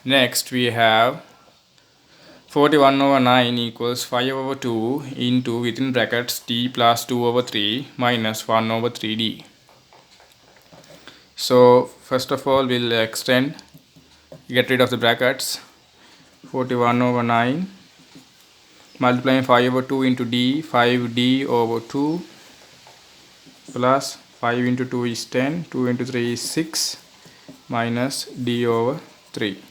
Next we have 41 over 9 equals 5 over 2 into within brackets d plus 2 over 3 minus 1 over 3d. So first of all we'll get rid of the brackets. 41 over 9 multiplying 5 over 2 into d, 5d over 2 plus 5 into 2 is 10, 2 into 3 is 6 minus d over 3.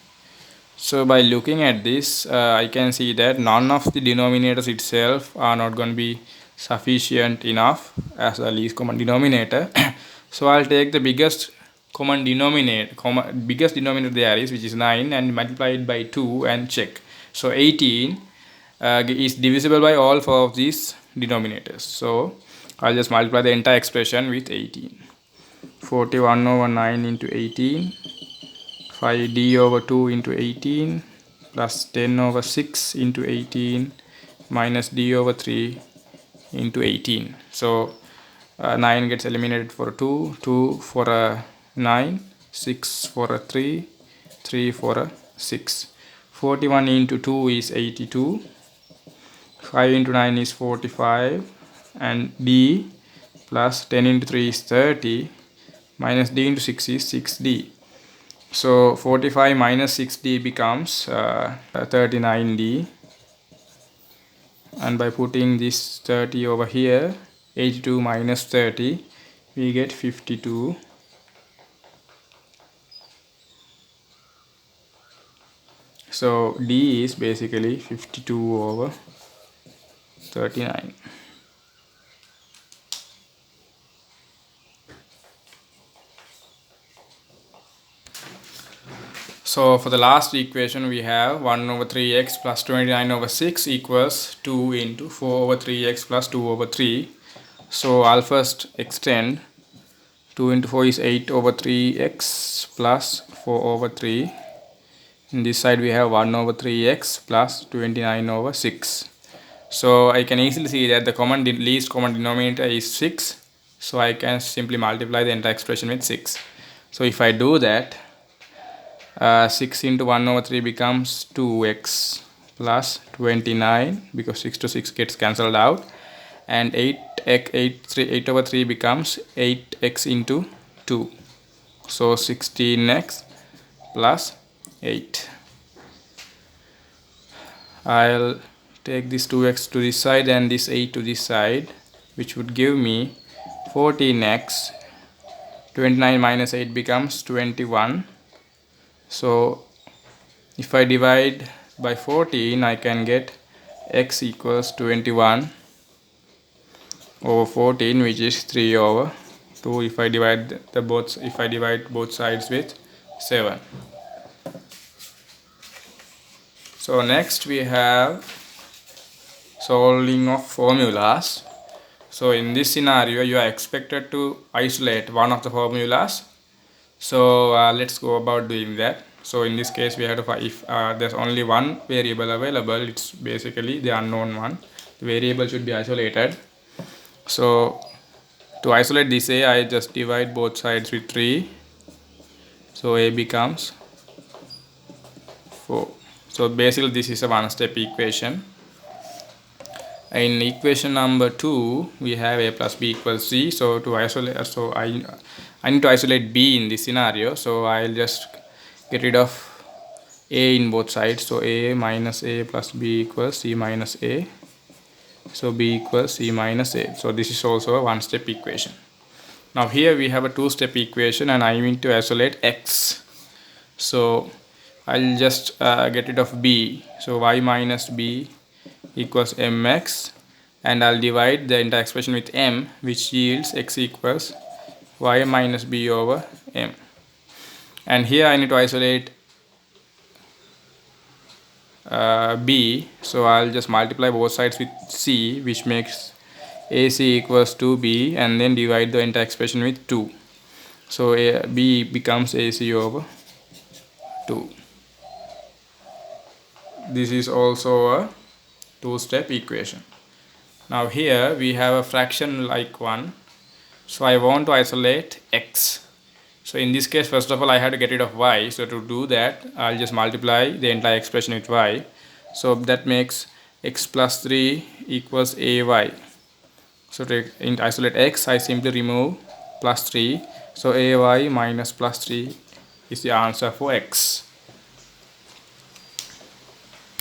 So by looking at this, I can see that none of the denominators itself are not going to be sufficient enough as the least common denominator. So I'll take the biggest denominator there is, which is 9, and multiply it by 2 and check. So 18 is divisible by all 4 of these denominators. So I'll just multiply the entire expression with 18. 41 over 9 into 18, 5d over 2 into 18 plus 10 over 6 into 18 minus d over 3 into 18. So 9 gets eliminated for a 2, 2 for a 9, 6 for a 3, 3 for a 6. 41 into 2 is 82, 5 into 9 is 45, and d plus 10 into 3 is 30 minus d into 6 is 6d. So 45 minus 6d becomes 39d, and by putting this 30 over here, 82 minus 30, we get 52. So d is basically 52 over 39. So for the last equation we have 1 over 3x plus 29 over 6 equals 2 into 4 over 3x plus 2 over 3. So I'll first extend. 2 into 4 is 8 over 3x plus 4 over 3. In this side we have 1 over 3x plus 29 over 6. So I can easily see that the least common denominator is 6. So I can simply multiply the entire expression with 6. So if I do that, 6 into 1 over 3 becomes 2x plus 29, because 6 to 6 gets cancelled out, and 8 over 3 becomes 8x into 2, so 16x plus 8. I'll take this 2x to this side and this 8 to this side, which would give me 14x. 29 minus 8 becomes 21. So if I divide by 14, I can get x equals 21 over 14, which is 3 over 2 if I divide both sides with 7. So next we have solving of formulas. So in this scenario you are expected to isolate one of the formulas. So let's go about doing that. So in this case we have to find, if there's only one variable available, it's basically the unknown one. The variable should be isolated. So to isolate this a, I just divide both sides with 3. So a becomes 4. So basically this is a one-step equation. In equation number 2 we have a plus b equals c. So to isolate, I need to isolate b in this scenario. So I'll just get rid of a in both sides. So a minus a plus b equals c minus a. So b equals c minus a. So this is also a one-step equation. Now here we have a two-step equation and I need to isolate x. So I'll just get rid of b. So y minus b equals mx, and I'll divide the entire expression with m, which yields x equals y minus b over m. And here I need to isolate b. So I'll just multiply both sides with c, which makes ac equals 2b, and then divide the entire expression with 2. So b becomes ac over 2. This is also a two-step equation. Now here we have a fraction like one. So I want to isolate x. So in this case, first of all, I have to get rid of y. So to do that, I'll just multiply the entire expression with y. So that makes x plus 3 equals ay. So to isolate x, I simply remove plus 3. So ay minus plus 3 is the answer for x.